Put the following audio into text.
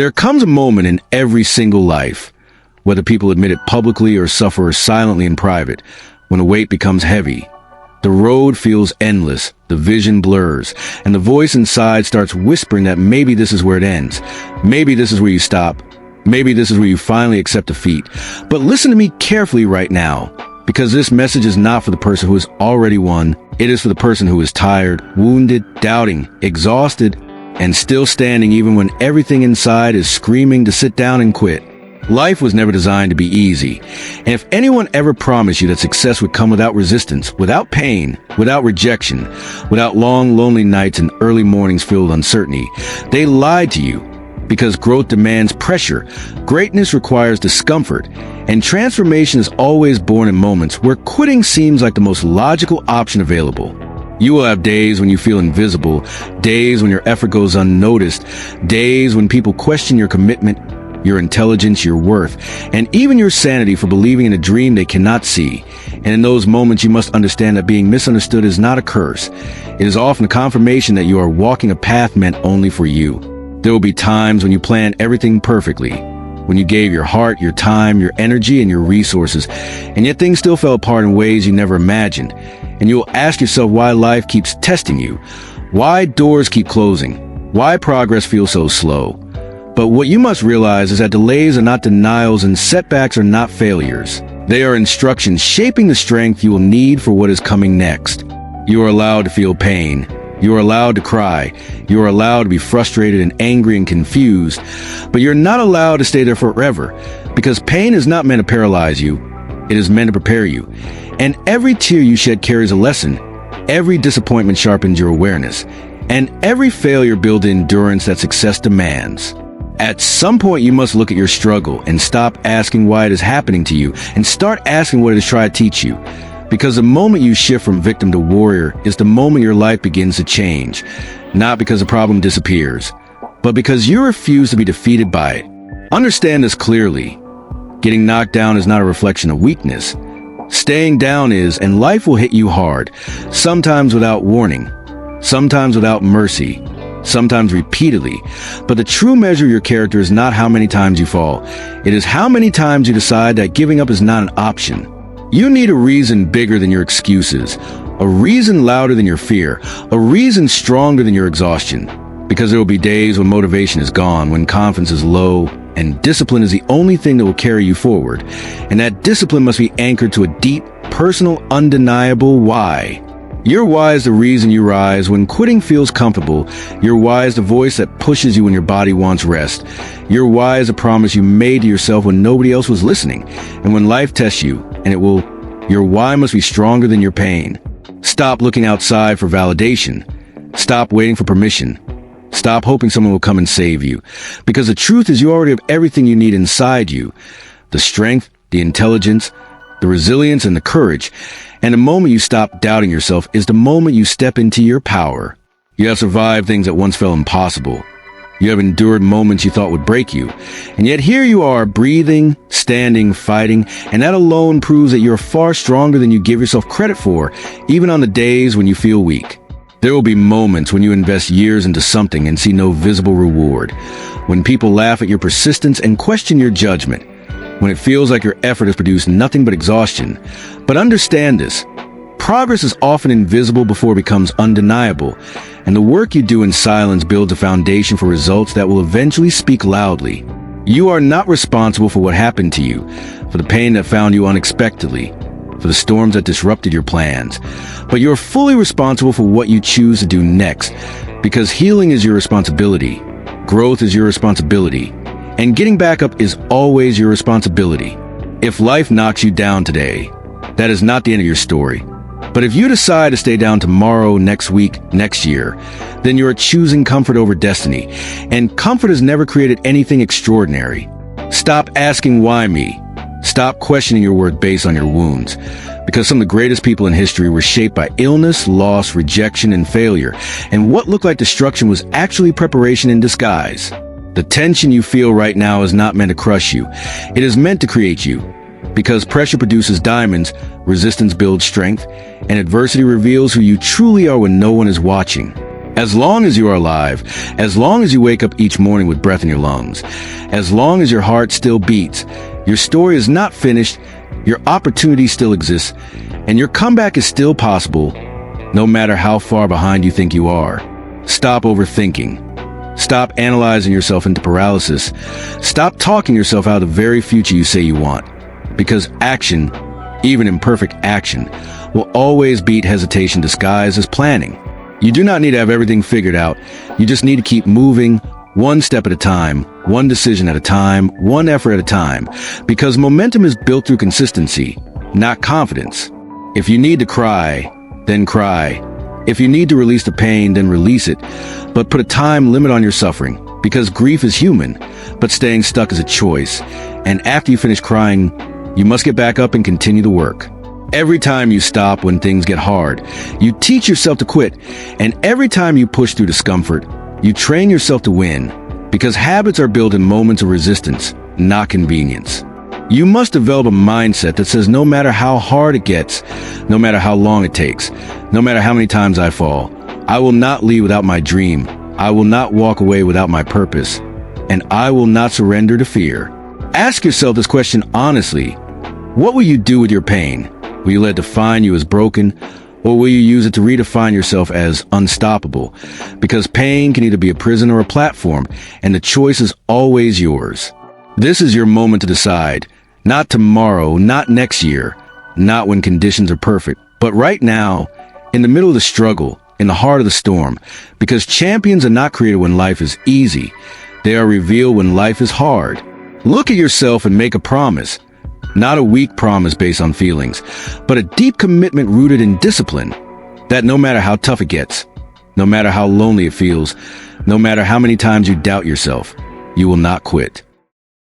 There comes a moment in every single life, whether people admit it publicly or suffer silently in private, when the weight becomes heavy. The road feels endless, the vision blurs, and the voice inside starts whispering that maybe this is where it ends. Maybe this is where you stop. Maybe this is where you finally accept defeat. But listen to me carefully right now, because this message is not for the person who has already won. It is for the person who is tired, wounded, doubting, exhausted, and still standing even when everything inside is screaming to sit down and quit. Life was never designed to be easy. And if anyone ever promised you that success would come without resistance, without pain, without rejection, without long, lonely nights and early mornings filled with uncertainty, they lied to you. Because growth demands pressure, greatness requires discomfort, and transformation is always born in moments where quitting seems like the most logical option available. You will have days when you feel invisible, days when your effort goes unnoticed, days when people question your commitment, your intelligence, your worth, and even your sanity for believing in a dream they cannot see. And in those moments, you must understand that being misunderstood is not a curse. It is often a confirmation that you are walking a path meant only for you. There will be times when you planned everything perfectly, when you gave your heart, your time, your energy, and your resources, and yet things still fell apart in ways you never imagined. And you will ask yourself why life keeps testing you, why doors keep closing, why progress feels so slow. But what you must realize is that delays are not denials and setbacks are not failures. They are instructions shaping the strength you will need for what is coming next. You are allowed to feel pain. You are allowed to cry. You are allowed to be frustrated and angry and confused. But you're not allowed to stay there forever, because pain is not meant to paralyze you. It is meant to prepare you. And every tear you shed carries a lesson. Every disappointment sharpens your awareness. And every failure builds the endurance that success demands. At some point, you must look at your struggle and stop asking why it is happening to you and start asking what it is trying to teach you. Because the moment you shift from victim to warrior is the moment your life begins to change. Not because the problem disappears, but because you refuse to be defeated by it. Understand this clearly. Getting knocked down is not a reflection of weakness. Staying down is, and life will hit you hard, sometimes without warning, sometimes without mercy, sometimes repeatedly. But the true measure of your character is not how many times you fall. It is how many times you decide that giving up is not an option. You need a reason bigger than your excuses, a reason louder than your fear, a reason stronger than your exhaustion. Because there will be days when motivation is gone, when confidence is low, and discipline is the only thing that will carry you forward. And that discipline must be anchored to a deep, personal, undeniable why. Your why is the reason you rise when quitting feels comfortable. Your why is the voice that pushes you when your body wants rest. Your why is a promise you made to yourself when nobody else was listening. And when life tests you, and it will, your why must be stronger than your pain. Stop looking outside for validation. Stop waiting for permission. Stop hoping someone will come and save you. Because the truth is you already have everything you need inside you. The strength, the intelligence, the resilience, and the courage. And the moment you stop doubting yourself is the moment you step into your power. You have survived things that once felt impossible. You have endured moments you thought would break you. And yet here you are, breathing, standing, fighting, and that alone proves that you're far stronger than you give yourself credit for, even on the days when you feel weak. There will be moments when you invest years into something and see no visible reward, when people laugh at your persistence and question your judgment, when it feels like your effort has produced nothing but exhaustion. But understand this. Progress is often invisible before it becomes undeniable, and the work you do in silence builds a foundation for results that will eventually speak loudly. You are not responsible for what happened to you, for the pain that found you unexpectedly, for the storms that disrupted your plans, but you're fully responsible for what you choose to do next, because healing is your responsibility, growth is your responsibility, and getting back up is always your responsibility. If life knocks you down today, that is not the end of your story. But if you decide to stay down tomorrow, next week, next year, then you are choosing comfort over destiny. And comfort has never created anything extraordinary. Stop asking why me. Stop questioning your worth based on your wounds. Because some of the greatest people in history were shaped by illness, loss, rejection, and failure. And what looked like destruction was actually preparation in disguise. The tension you feel right now is not meant to crush you. It is meant to create you. Because pressure produces diamonds, resistance builds strength, and adversity reveals who you truly are when no one is watching. As long as you are alive, as long as you wake up each morning with breath in your lungs, as long as your heart still beats, your story is not finished, your opportunity still exists, and your comeback is still possible, no matter how far behind you think you are. Stop overthinking. Stop analyzing yourself into paralysis. Stop talking yourself out of the very future you say you want. Because action, even imperfect action, will always beat hesitation disguised as planning. You do not need to have everything figured out. You just need to keep moving, one step at a time, one decision at a time, one effort at a time. Because momentum is built through consistency, not confidence. If you need to cry, then cry. If you need to release the pain, then release it. But put a time limit on your suffering, because grief is human, but staying stuck is a choice. And after you finish crying, you must get back up and continue the work. Every time you stop when things get hard, you teach yourself to quit. And every time you push through discomfort, you train yourself to win. Because habits are built in moments of resistance, not convenience. You must develop a mindset that says no matter how hard it gets, no matter how long it takes, no matter how many times I fall, I will not leave without my dream. I will not walk away without my purpose. And I will not surrender to fear. Ask yourself this question honestly. What will you do with your pain? Will you let it define you as broken, or will you use it to redefine yourself as unstoppable? Because pain can either be a prison or a platform, and the choice is always yours. This is your moment to decide. Not tomorrow, not next year, not when conditions are perfect, but right now, in the middle of the struggle, in the heart of the storm, because champions are not created when life is easy. They are revealed when life is hard. Look at yourself and make a promise. Not a weak promise based on feelings, but a deep commitment rooted in discipline. That no matter how tough it gets, no matter how lonely it feels, no matter how many times you doubt yourself, you will not quit.